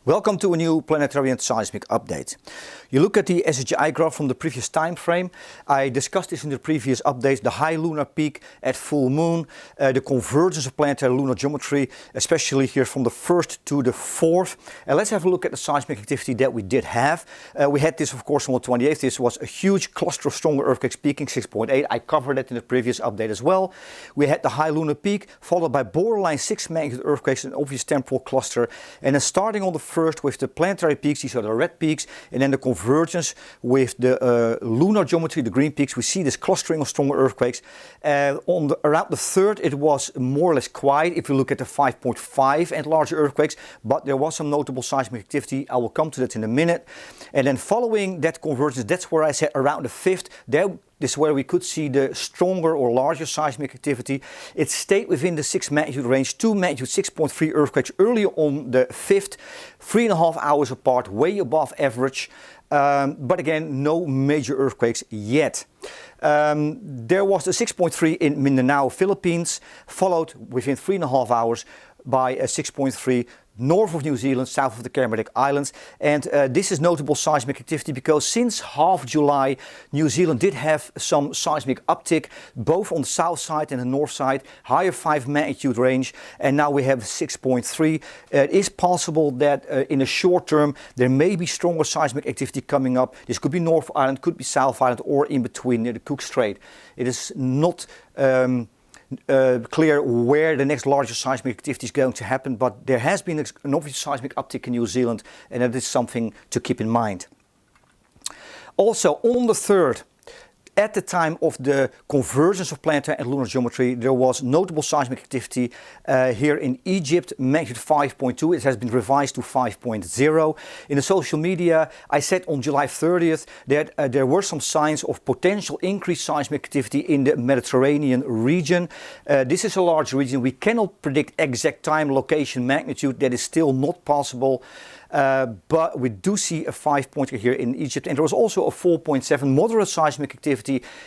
Welcome to a new planetary and seismic update. You look at the SSGI graph from the previous time frame. I discussed this in the previous updates, the high lunar peak at full moon, the convergence of planetary lunar geometry, especially here from the 1st to the 4th. And let's have a look at the seismic activity that we did have. We had this, of course, on the 28th. This was a huge cluster of stronger earthquakes peaking 6.8. I covered that in the previous update as well. We had the high lunar peak, followed by borderline 6 magnitude earthquakes, an obvious temporal cluster. And then starting on the first with the planetary peaks, these are the red peaks, and then the convergence with the lunar geometry, the green peaks. We see this clustering of stronger earthquakes. Around the 3rd, it was more or less quiet if you look at the 5.5 and larger earthquakes, but there was some notable seismic activity. I will come to that in a minute. And then following that convergence, that's where I said around the 5th, this is where we could see the stronger or larger seismic activity. It stayed within the 6 magnitude range, 2 magnitude 6.3 earthquakes earlier on the 5th, 3.5 hours apart, way above average. But again, no major earthquakes yet. There was the 6.3 in Mindanao, Philippines, followed within 3.5 hours by a 6.3 north of New Zealand, south of the Kermadec Islands. And this is notable seismic activity because since half July, New Zealand did have some seismic uptick, both on the south side and the north side, higher 5 magnitude range, and now we have 6.3. It is possible that in the short term, there may be stronger seismic activity coming up. This could be North Island, could be South Island, or in between near the Cook Strait. It is not clear where the next larger seismic activity is going to happen, but there has been an obvious seismic uptick in New Zealand, and that is something to keep in mind. Also, on the 3rd, at the time of the convergence of planetary and lunar geometry, there was notable seismic activity here in Egypt, magnitude 5.2. It has been revised to 5.0. In the social media, I said on July 30th that there were some signs of potential increased seismic activity in the Mediterranean region. This is a large region. We cannot predict exact time, location, magnitude. That is still not possible. But we do see a 5.0 here in Egypt, and there was also a 4.7 moderate seismic activity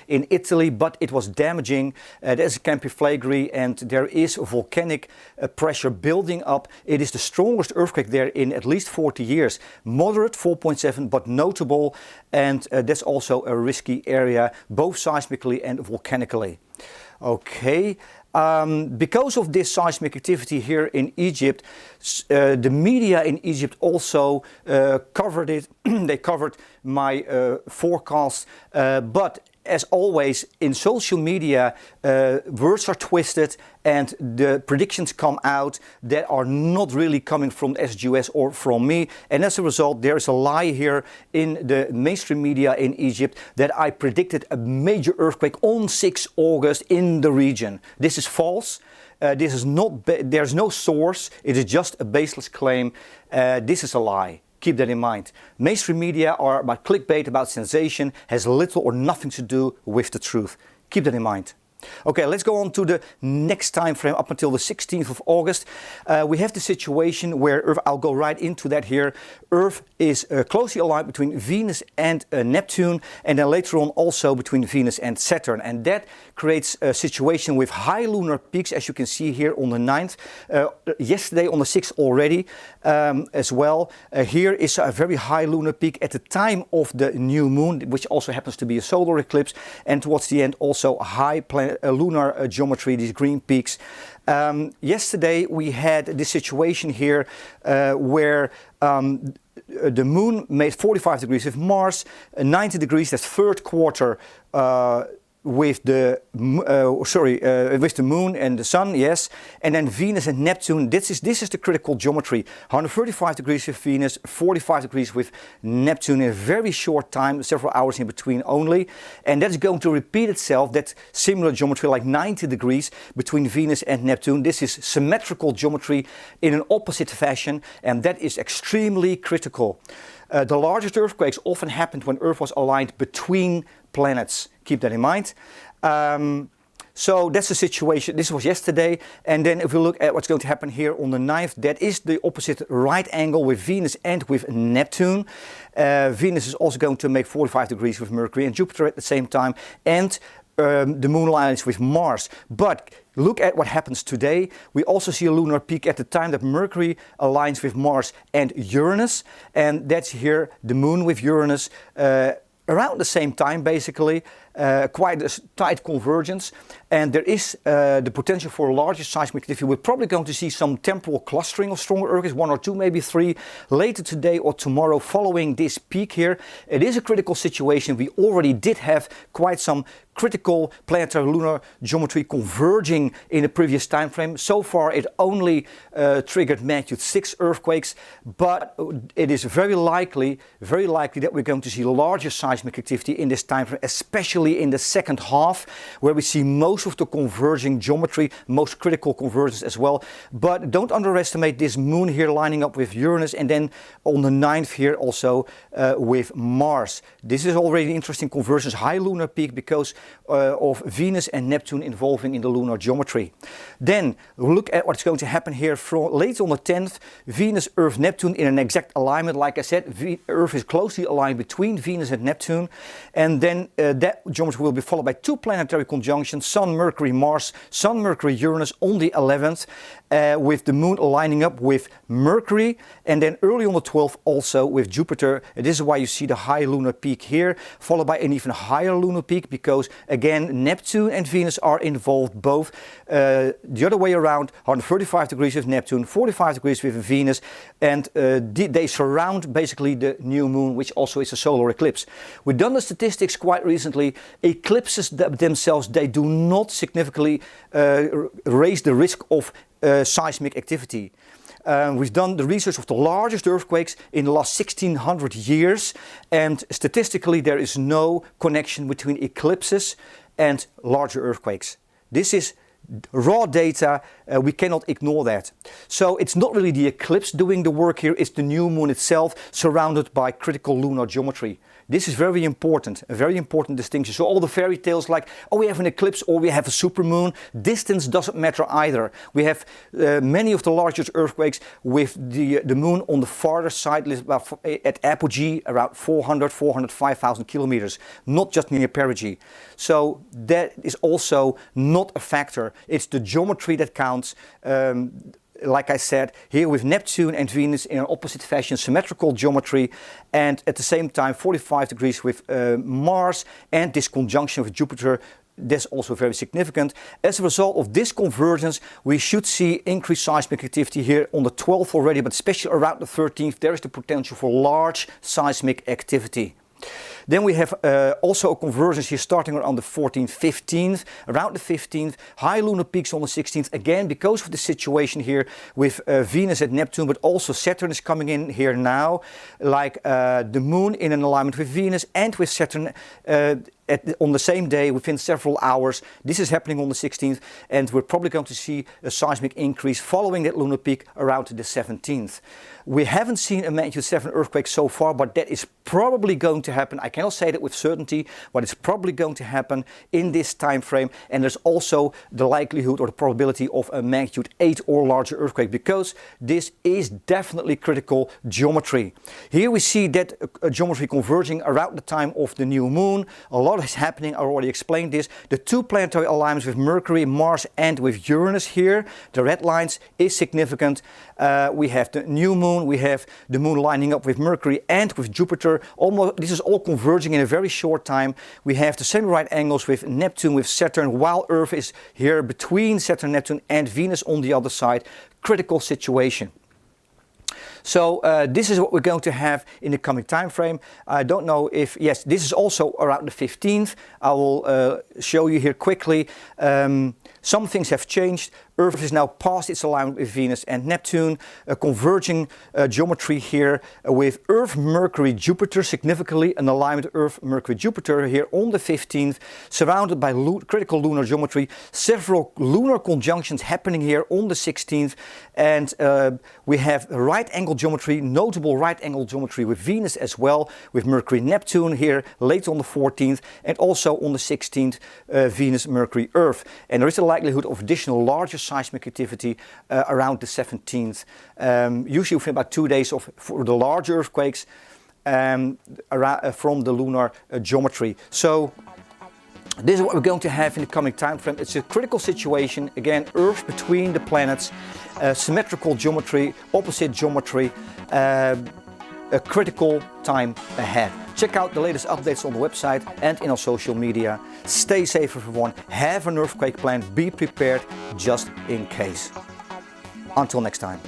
in Italy, but it was damaging. There's a Campi Flegrei, and there is volcanic pressure building up. It is the strongest earthquake there in at least 40 years. Moderate 4.7, but notable, and that's also a risky area, both seismically and volcanically. Okay. Because of this seismic activity here in Egypt, the media in Egypt also covered it. They covered my forecast, but as always in social media, words are twisted and the predictions come out that are not really coming from the SGS or from me. And as a result, there is a lie here in the mainstream media in Egypt that I predicted a major earthquake on 6 August in the region. This is false. This is not. There's no source. It is just a baseless claim. This is a lie. Keep that in mind. Mainstream media are about clickbait, about sensation, has little or nothing to do with the truth. Keep that in mind. Okay, let's go on to the next time frame up until the 16th of August. We have the situation where Earth, I'll go right into that here. Earth is closely aligned between Venus and Neptune, and then later on also between Venus and Saturn. And that creates a situation with high lunar peaks, as you can see here on the 9th. Yesterday on the 6th already as well. Here is a very high lunar peak at the time of the new moon, which also happens to be a solar eclipse. And towards the end also high lunar geometry, these green peaks. Yesterday we had this situation here where the moon made 45 degrees with Mars, 90 degrees, that's 3rd quarter with the moon and the sun, yes, and then Venus and Neptune. This is the critical geometry. 135 degrees with Venus, 45 degrees with Neptune in a very short time, several hours in between only, and that's going to repeat itself. That similar geometry, like 90 degrees between Venus and Neptune. This is symmetrical geometry in an opposite fashion, and that is extremely critical. The largest earthquakes often happened when Earth was aligned between planets. Keep that in mind. So that's the situation. This was yesterday. And then if we look at what's going to happen here on the 9th, that is the opposite right angle with Venus and with Neptune. Venus is also going to make 45 degrees with Mercury and Jupiter at the same time. And the moon aligns with Mars. But look at what happens today. We also see a lunar peak at the time that Mercury aligns with Mars and Uranus, and that's here the Moon with Uranus around the same time, basically. Quite a tight convergence, and there is the potential for larger seismic activity. We're probably going to see some temporal clustering of stronger earthquakes, 1 or 2, maybe 3, later today or tomorrow following this peak here. It is a critical situation. We already did have quite some critical planetary lunar geometry converging in the previous time frame. So far it only triggered magnitude 6 earthquakes, but it is very likely that we're going to see larger seismic activity in this time frame, especially in the second half, where we see most of the converging geometry, most critical convergence as well. But don't underestimate this Moon here lining up with Uranus, and then on the 9th here also with Mars. This is already an interesting convergence, high lunar peak because of Venus and Neptune involving in the lunar geometry. Then look at what's going to happen here from later on the 10th, Venus, Earth, Neptune in an exact alignment. Like I said, Earth is closely aligned between Venus and Neptune, and then that geometry will be followed by 2 planetary conjunctions, Sun, Mercury, Mars, Sun, Mercury, Uranus on the 11th, with the Moon lining up with Mercury, and then early on the 12th also with Jupiter. And this is why you see the high lunar peak here, followed by an even higher lunar peak, because again Neptune and Venus are involved both the other way around, 135 degrees with Neptune, 45 degrees with Venus, and they surround basically the new Moon, which also is a solar eclipse. We've done the statistics quite recently. Eclipses themselves, they do not significantly raise the risk of seismic activity. We've done the research of the largest earthquakes in the last 1600 years, and statistically there is no connection between eclipses and larger earthquakes. This is raw data, we cannot ignore that. So it's not really the eclipse doing the work here, it's the new Moon itself surrounded by critical lunar geometry. This is very important, a very important distinction. So all the fairy tales like, oh, we have an eclipse or we have a supermoon, distance doesn't matter either. We have many of the largest earthquakes with the Moon on the farther side, at apogee, around 405,000 kilometers, not just near perigee. So that is also not a factor. It's the geometry that counts. Like I said, here with Neptune and Venus in an opposite fashion, symmetrical geometry, and at the same time 45 degrees with Mars, and this conjunction with Jupiter, that's also very significant. As a result of this convergence, we should see increased seismic activity here on the 12th already, but especially around the 13th, there is the potential for large seismic activity. Then we have also a convergence here starting around the 14th, 15th, around the 15th, high lunar peaks on the 16th, again because of the situation here with Venus and Neptune, but also Saturn is coming in here now, like the Moon in an alignment with Venus and with Saturn on the same day within several hours. This is happening on the 16th, and we're probably going to see a seismic increase following that lunar peak around the 17th. We haven't seen a magnitude 7 earthquake so far, but that is probably going to happen. I cannot say that with certainty, but it's probably going to happen in this time frame. And there's also the likelihood or the probability of a magnitude 8 or larger earthquake, because this is definitely critical geometry. Here we see that geometry converging around the time of the new Moon. A lot is happening, I already explained this. The 2 planetary alignments with Mercury, Mars and with Uranus here, the red lines, is significant. We have the new Moon, we have the Moon lining up with Mercury and with Jupiter. Almost, this is all converging in a very short time. We have the semi-right angles with Neptune, with Saturn, while Earth is here between Saturn, Neptune and Venus on the other side. Critical situation. So this is what we're going to have in the coming time frame. I don't know if, yes, this is also around the 15th. I will show you here quickly. Some things have changed. Earth is now past its alignment with Venus and Neptune, a converging geometry here with Earth, Mercury, Jupiter, significantly an alignment Earth, Mercury, Jupiter here on the 15th, surrounded by critical lunar geometry, several lunar conjunctions happening here on the 16th, and we have right angle geometry, notable right angle geometry with Venus as well, with Mercury, Neptune here later on the 14th, and also on the 16th, Venus, Mercury, Earth. And there is a likelihood of additional larger seismic activity around the 17th, usually within about 2 days for the large earthquakes from the lunar geometry. So This is what we're going to have in the coming time frame. It's a critical situation. Again, Earth between the planets, symmetrical geometry, opposite geometry, a critical time ahead. Check out the latest updates on the website and in our social media. Stay safe everyone. Have an earthquake plan. Be prepared just in case. Until next time.